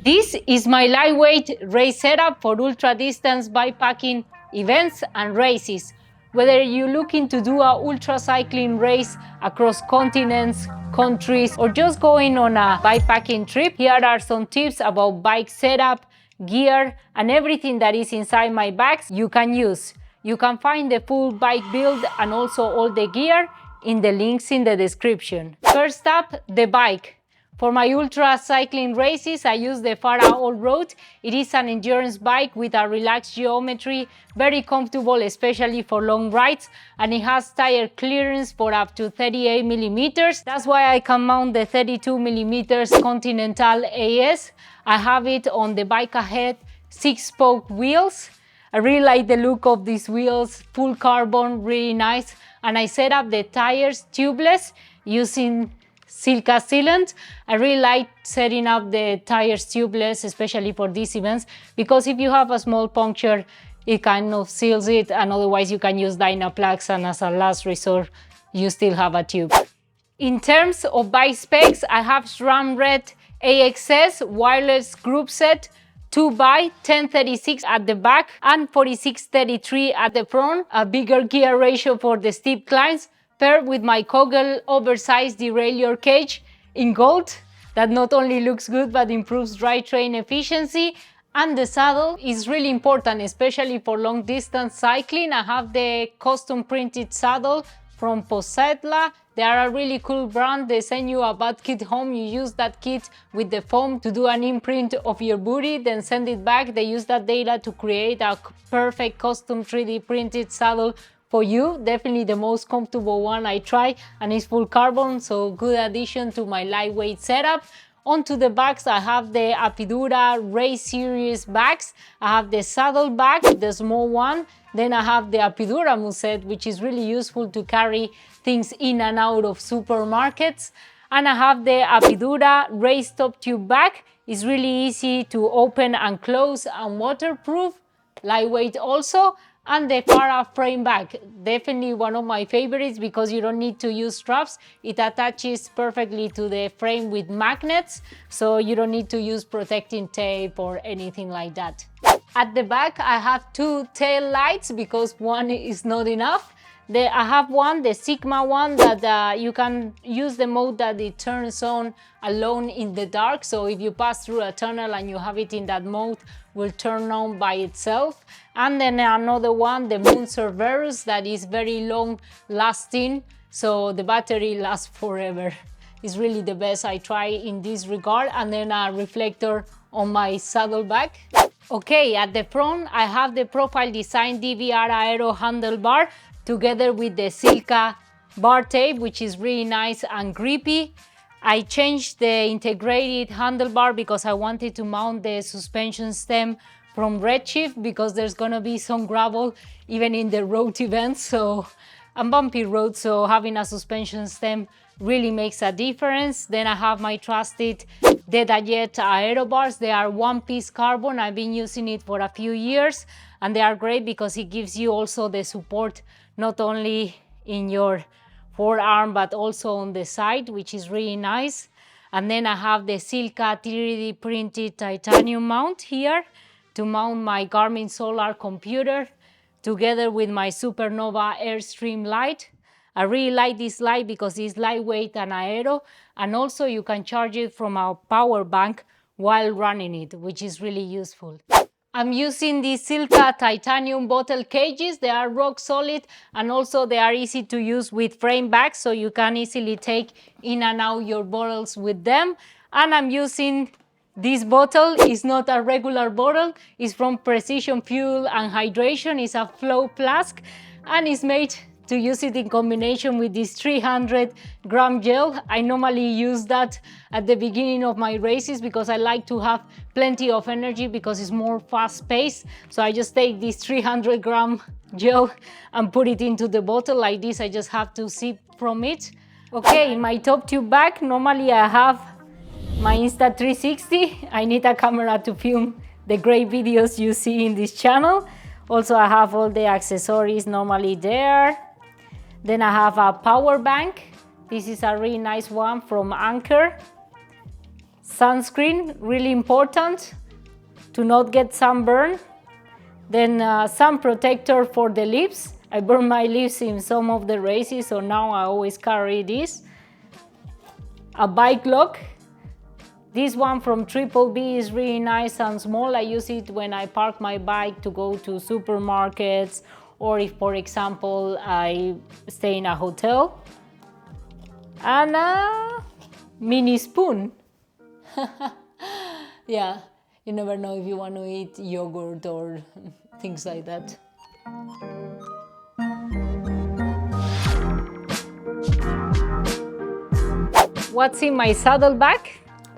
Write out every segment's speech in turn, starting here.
This is my lightweight race setup for ultra distance bikepacking events and races. Whether you're looking to do a ultra cycling race across continents, countries, or just going on a bikepacking trip, here are some tips about bike setup, gear, and everything that is inside my bags you can use. You can find the full bike build and also all the gear in the links in the description. First up, the bike. For my ultra cycling races, I use the Fara all-road. It is an endurance bike with a relaxed geometry, very comfortable, especially for long rides, and it has tire clearance for up to 38 millimeters. That's why I can mount the 32 millimeters Continental AS. I have it on the bike ahead, 6-spoke wheels. I really like the look of these wheels, full carbon, really nice. And I set up the tires tubeless using Silca sealant. I really like setting up the tires tubeless, especially for these events, because if you have a small puncture, it kind of seals it, and otherwise you can use Dynaplax, and as a last resort, you still have a tube. In terms of bike specs, I have SRAM Red AXS wireless group set 2x1036 at the back and 4633 at the front, a bigger gear ratio for the steep climbs, paired with my Kogel oversized derailleur cage in gold that not only looks good but improves drivetrain efficiency. And the saddle is really important, especially for long distance cycling. I have the custom printed saddle from Posedla. They are a really cool brand. They send you a bud kit home. You use that kit with the foam to do an imprint of your booty, then send it back. They use that data to create a perfect custom 3D printed saddle for you. Definitely the most comfortable one I try, and it's full carbon, so good addition to my lightweight setup. Onto the bags, I have the Apidura Race Series bags. I have the saddle bag, the small one. Then I have the Apidura Musette, which is really useful to carry things in and out of supermarkets. And I have the Apidura Race Top Tube bag. It's really easy to open and close and waterproof, lightweight also. And the Fara frame bag, definitely one of my favorites because you don't need to use straps. It attaches perfectly to the frame with magnets, so you don't need to use protecting tape or anything like that. At the back, I have two tail lights because one is not enough. I have one, the Sigma one, that you can use the mode that it turns on alone in the dark. So if you pass through a tunnel and you have it in that mode, will turn on by itself. And then another one, the Moon Cerberus, that is very long lasting, so the battery lasts forever. It's really the best I try in this regard. And then a reflector on my saddlebag. Okay, at the front I have the profile Design DVR Aero handlebar together with the Silca bar tape, which is really nice and grippy. I changed the integrated handlebar because I wanted to mount the suspension stem from Redshift, because there's gonna be some gravel even in the road events, and bumpy roads, so having a suspension stem really makes a difference. Then I have my trusted Design Aero bars. They are one-piece carbon. I've been using it for a few years, and they are great because it gives you also the support not only in your forearm but also on the side, which is really nice. And then I have the Silca 3D printed titanium mount here to mount my Garmin solar computer together with my Supernova Airstream light. I really like this light because it's lightweight and aero, and also you can charge it from a power bank while running it, which is really useful. I'm using these Silca titanium bottle cages. They are rock solid, and also they are easy to use with frame bags, so you can easily take in and out your bottles with them. And I'm using this bottle. Is not a regular bottle. It's from Precision Fuel and Hydration. It's a flow flask, and it's made to use it in combination with this 300-gram gel. I normally use that at the beginning of my races because I like to have plenty of energy because it's more fast-paced. So I just take this 300-gram gel and put it into the bottle like this. I just have to sip from it. Okay, in my top tube bag, normally I have my Insta360. I need a camera to film the great videos you see in this channel. Also, I have all the accessories normally there. Then I have a power bank. This is a really nice one from Anker. Sunscreen, really important to not get sunburn. Then sun protector for the lips. I burned my lips in some of the races, so now I always carry this. A bike lock. This one from Triple B is really nice and small. I use it when I park my bike to go to supermarkets, or if, for example, I stay in a hotel. And a mini spoon. Yeah, you never know if you want to eat yogurt or things like that. What's in my saddlebag?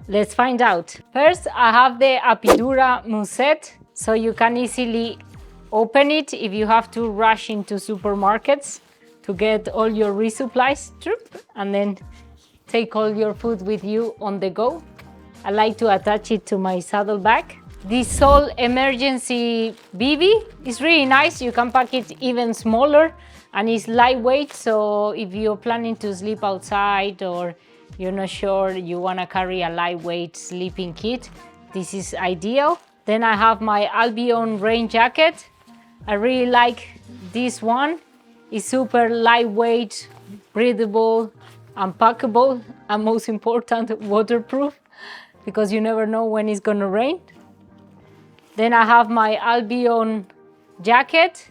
Let's find out. First, I have the Apidura Musette, so you can easily open it if you have to rush into supermarkets to get all your resupplies, and then take all your food with you on the go. I like to attach it to my saddlebag. This Sol emergency BB is really nice. You can pack it even smaller and it's lightweight, so if you're planning to sleep outside or you're not sure you want to carry a lightweight sleeping kit, this is ideal. Then I have my Albion rain jacket. I really like this one. It's super lightweight, breathable, unpackable, and most important, waterproof, because you never know when it's gonna rain. Then I have my Albion jacket.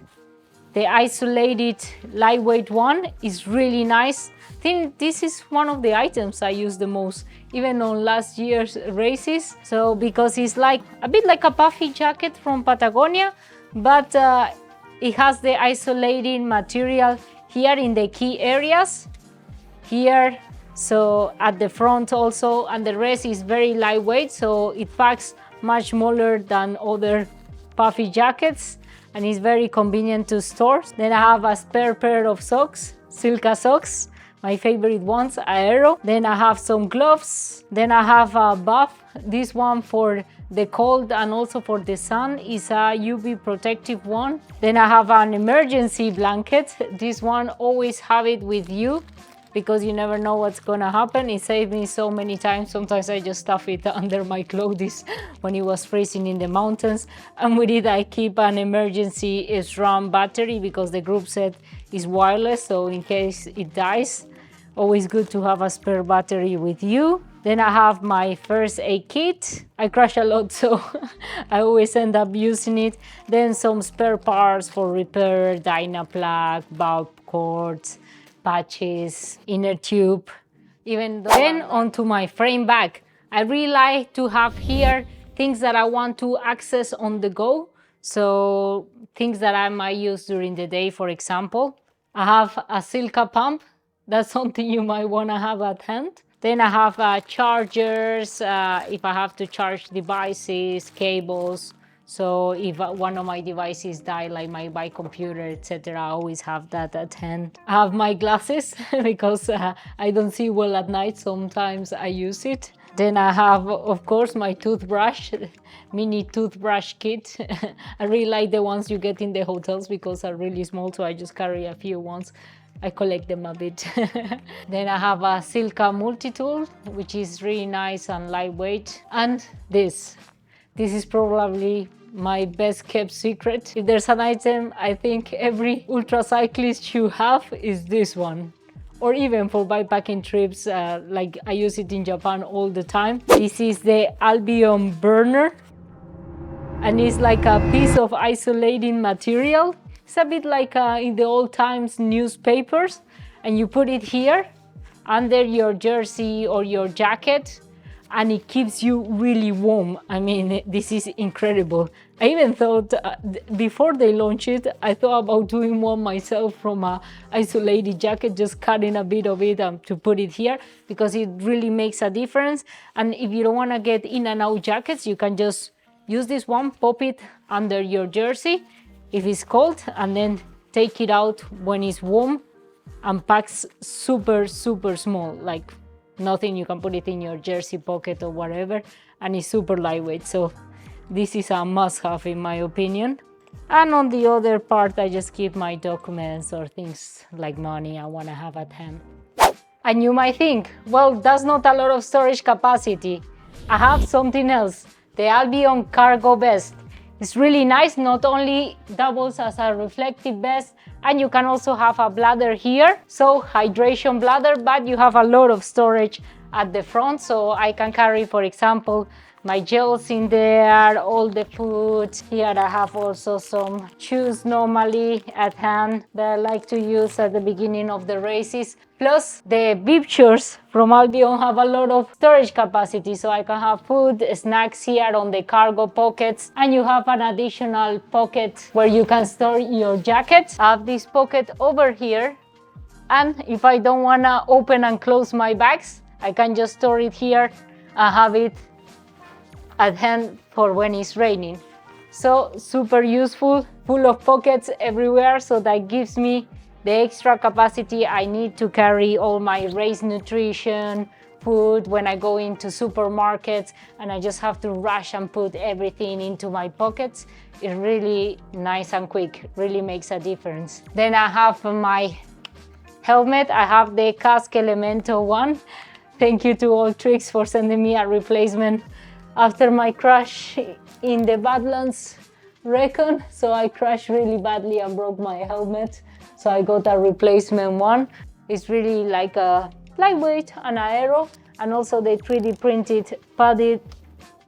The isolated lightweight one is really nice. I think this is one of the items I use the most, even on last year's races. So because it's like a bit like a puffy jacket from Patagonia, but it has the isolating material here in the key areas, here, so at the front also, and the rest is very lightweight, so it packs much smaller than other puffy jackets, and it's very convenient to store. Then I have a spare pair of socks, Silca socks, my favorite ones, Aero. Then I have some gloves. Then I have a buff. This one for the cold and also for the sun is a UV protective one. Then I have an emergency blanket. This one, always have it with you because you never know what's gonna happen. It saved me so many times. Sometimes I just stuff it under my clothes when it was freezing in the mountains. And with it I keep an emergency SRAM battery because the group set is wireless, so in case it dies, always good to have a spare battery with you. Then I have my first aid kit. I crash a lot, so I always end up using it. Then some spare parts for repair, Dynaplug, bulb cords, patches, inner tube, even though. Then onto my frame bag. I really like to have here things that I want to access on the go. So things that I might use during the day, for example. I have a Silca pump. That's something you might want to have at hand. Then I have chargers, if I have to charge devices, cables. So if one of my devices die, like my bike computer, etc., I always have that at hand. I have my glasses because I don't see well at night. Sometimes I use it. Then I have, of course, my toothbrush, mini toothbrush kit. I really like the ones you get in the hotels because they're really small, so I just carry a few ones. I collect them a bit. Then I have a Silca multi-tool, which is really nice and lightweight. And this is probably my best kept secret. If there's an item I think every ultra cyclist should have, is this one. Or even for bikepacking trips, like I use it in Japan all the time. This is the Albion burner, and it's like a piece of isolating material. It's a bit like in the old times newspapers, and you put it here under your jersey or your jacket, and it keeps you really warm. I mean, this is incredible. I even thought, before they launched it, I thought about doing one myself from a isolated jacket, just cutting a bit of it to put it here, because it really makes a difference. And if you don't want to get in and out jackets, you can just use this one, pop it under your jersey if it's cold, and then take it out when it's warm, and packs super, super small, like nothing. You can put it in your jersey pocket or whatever, and it's super lightweight. So this is a must-have in my opinion. And on the other part, I just keep my documents or things like money I want to have at hand. And you might think, well, that's not a lot of storage capacity. I have something else, the Albion cargo vest. It's really nice, not only doubles as a reflective vest, and you can also have a bladder here, so hydration bladder, but you have a lot of storage at the front, so I can carry, for example, my gels in there, all the food. Here I have also some shoes normally at hand that I like to use at the beginning of the races. Plus the bib shorts from Albion have a lot of storage capacity, so I can have food, snacks here on the cargo pockets, and you have an additional pocket where you can store your jacket. I have this pocket over here, and if I don't want to open and close my bags, I can just store it here and have it at hand for when it's raining. So super useful, full of pockets everywhere, so that gives me the extra capacity I need to carry all my race nutrition, food when I go into supermarkets and I just have to rush and put everything into my pockets. It's really nice and quick, really makes a difference. Then I have my helmet. I have the Casque Elemento one. Thank you to Ultracycling for sending me a replacement after my crash in the Badlands Recon. So I crashed really badly and broke my helmet. So I got a replacement one. It's really like a lightweight and aero, and also they 3D printed padded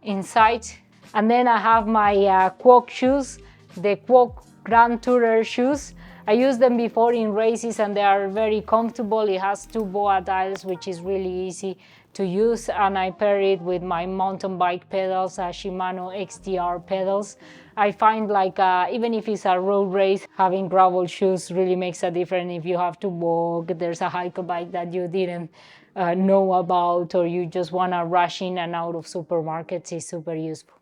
inside. And then I have my Quok shoes, the Quok Grand Tourer shoes. I used them before in races and they are very comfortable. It has 2 BOA dials, which is really easy to use, and I pair it with my mountain bike pedals, Shimano XTR pedals. I find like even if it's a road race, having gravel shoes really makes a difference. If you have to walk, there's a hike bike that you didn't know about, or you just want to rush in and out of supermarkets, is super useful.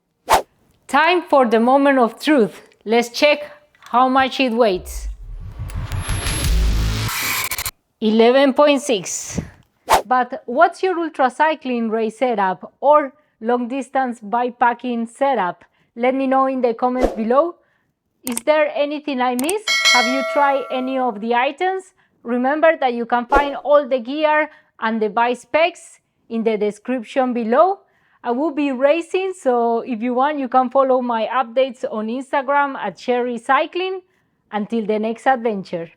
Time for the moment of truth. Let's check how much it weighs. 11.6. But what's your ultracycling race setup or long distance bikepacking setup? Let me know in the comments below. Is there anything I missed? Have you tried any of the items? Remember that you can find all the gear and the bike specs in the description below. I will be racing, so if you want, you can follow my updates on Instagram at Cherry Cycling. Until the next adventure.